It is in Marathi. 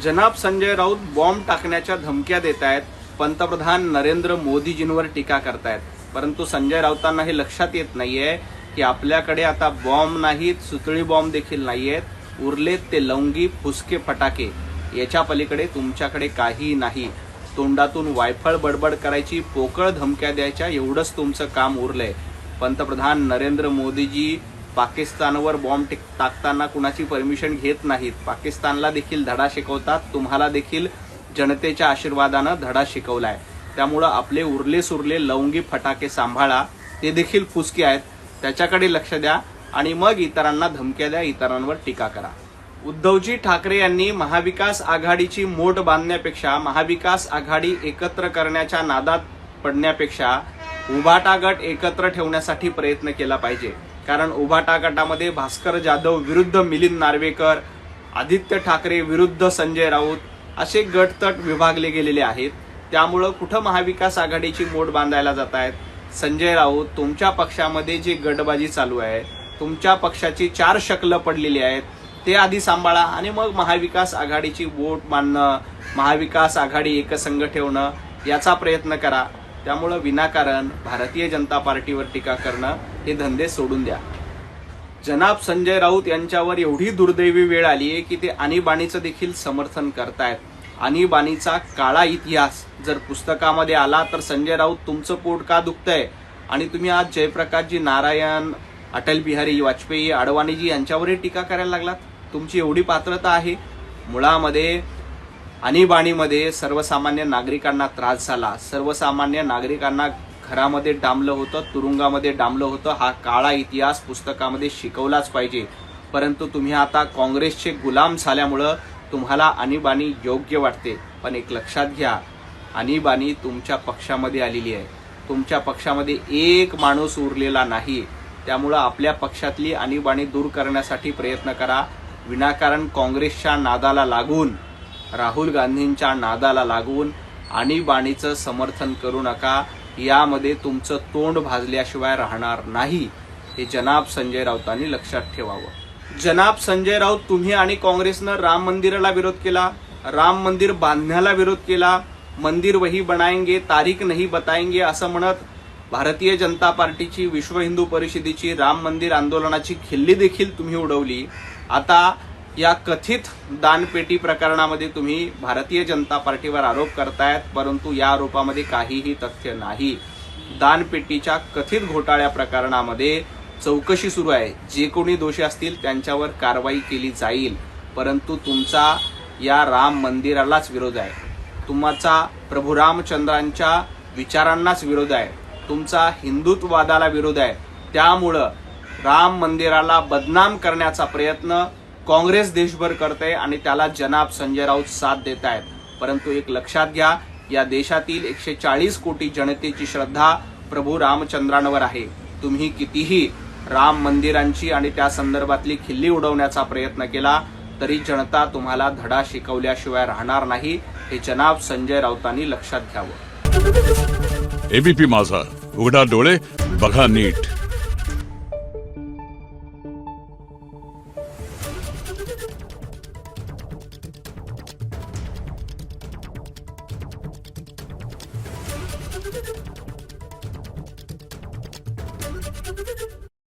जनाब संजय राऊत बॉम्ब टाकण्याच्या धमक्या देत आहेत, पंतप्रधान नरेंद्र मोदीजींवर टीका करतायत. परंतु संजय राऊतांना हे लक्षात येत नाहीये की आपल्याकडे आता बॉम्ब नाहीत, सुतळी बॉम्ब देखील नाहीयेत. उरलेत ते लवंगी फुसके फटाके. याच्या पलीकडे तुमच्याकडे काही नाही. तोंडातून वायफळ बडबड करायची, पोकळ धमक्या द्यायच्या, एवढंच तुमचं काम उरलंय. पंतप्रधान नरेंद्र मोदीजी पाकिस्तानवर बॉम्ब टाकताना कुणाची परमिशन घेत नाहीत. पाकिस्तानला देखील धडा शिकवतात. तुम्हाला देखील जनतेच्या आशीर्वादानं धडा शिकवलाय. त्यामुळं आपले उरले सुरले लवंगी फटाके सांभाळा. ते देखील फुसके आहेत, त्याच्याकडे लक्ष द्या आणि मग इतरांना धमक्या द्या, इतरांवर टीका करा. उद्धवजी ठाकरे यांनी महाविकास आघाडीची मोठ बांधण्यापेक्षा, महाविकास आघाडी एकत्र करण्याच्या नादात पडण्यापेक्षा उभाटा गट एकत्र ठेवण्यासाठी प्रयत्न केला पाहिजे. कारण उभाटा गटामध्ये भास्कर जाधव विरुद्ध मिलिंद नार्वेकर, आदित्य ठाकरे विरुद्ध संजय राऊत असे गटतट विभागले गेलेले आहेत. त्यामुळं कुठं महाविकास आघाडीची मोठ बांधायला जात आहेत. संजय राऊत, तुमच्या पक्षामध्ये जी गटबाजी चालू आहे, तुमच्या पक्षाची 4 शकलं पडलेली आहेत, ते आधी सांभाळा आणि मग महाविकास आघाडीची वोट बांधणं, महाविकास आघाडी एकसंघ ठेवणं याचा प्रयत्न करा. त्यामुळं विनाकारण भारतीय जनता पार्टीवर टीका करणं हे धंदे सोडून द्या. जनाब संजय राऊत यांच्यावर एवढी दुर्दैवी वेळ आली आहे की ते आणीबाणीचं देखील समर्थन करतायत. आणीबाणीचा काळा इतिहास जर पुस्तकामध्ये आला तर संजय राऊत तुमचं पोट का दुखतंय आणि तुम्ही आज जयप्रकाशजी नारायण, अटल बिहारी वाजपेयी, अडवाणीजी यांच्यावरही टीका करायला लागलात. तुमची एवढी पात्रता आहे. मुळामध्ये आणीबाणीमध्ये सर्वसामान्य नागरिकांना त्रास झाला, सर्वसामान्य नागरिकांना घरामध्ये डांबलं होतं, तुरुंगामध्ये डांबलं होतं. हा काळा इतिहास पुस्तकामध्ये शिकवलाच पाहिजे. परंतु तुम्ही आता काँग्रेसचे गुलाम झाल्यामुळं तुम्हाला आणीबाणी योग्य वाटते. पण एक लक्षात घ्या, आणीबाणी तुमच्या पक्षामध्ये आलेली आहे. तुमच्या पक्षामध्ये एक माणूस उरलेला नाही. त्यामुळं आपल्या पक्षातली आणीबाणी दूर करण्यासाठी प्रयत्न करा. विनाकारण काँग्रेसच्या नादाला लागून, राहुल गांधींच्या नादाला लागून आणीबाणीचं समर्थन करू नका. यामध्ये तुमचं तोंड भाजल्याशिवाय राहणार नाही. हे जनाब संजय राऊतांनी लक्षात ठेवावं. जनाब संजय राऊत, तुम्ही आणि काँग्रेसनं राम मंदिराला विरोध केला, राम मंदिर बांधण्याला विरोध केला. मंदिर वही बनाएंगे, तारीख नहीं बताएंगे असं म्हणत भारतीय जनता पार्टीची, विश्व हिंदू परिषदेची राम मंदिर आंदोलनाची खिल्ली देखील तुम्ही उडवली. आता या कथित दानपेटी प्रकरणामध्ये तुम्ही भारतीय जनता पार्टीवर आरोप करतायत, परंतु या आरोपामध्ये काहीही तथ्य नाही. दानपेटीच्या कथित घोटाळ्या प्रकरणामध्ये चौकशी सुरू आहे. जे कोणी दोषी असतील त्यांच्यावर कारवाई केली जाईल. परंतु तुमचा या राम मंदिरालाच विरोध आहे. तुमचा प्रभू रामचंद्रांच्या विचारांनाच विरोध आहे. तुमचा हिंदुत्ववादाला विरोध आहे. त्यामुळं राम मंदिराला बदनाम करण्याचा प्रयत्न काँग्रेस देशभर करते आणि त्याला जनाब संजय राऊत साथ देत आहेत. परंतु एक लक्षात घ्या, या देशातील 140 कोटी जनतेची श्रद्धा प्रभू रामचंद्रांवर आहे. तुम्ही कितीही राम मंदिरांची आणि त्या संदर्भातली खिल्ली उडवण्याचा प्रयत्न केला तरी जनता तुम्हाला धडा शिकवल्याशिवाय राहणार नाही. हे जनाब संजय राऊतांनी लक्षात घ्यावं. एबीपी माझा, उघडा डोळे बघा नीट. you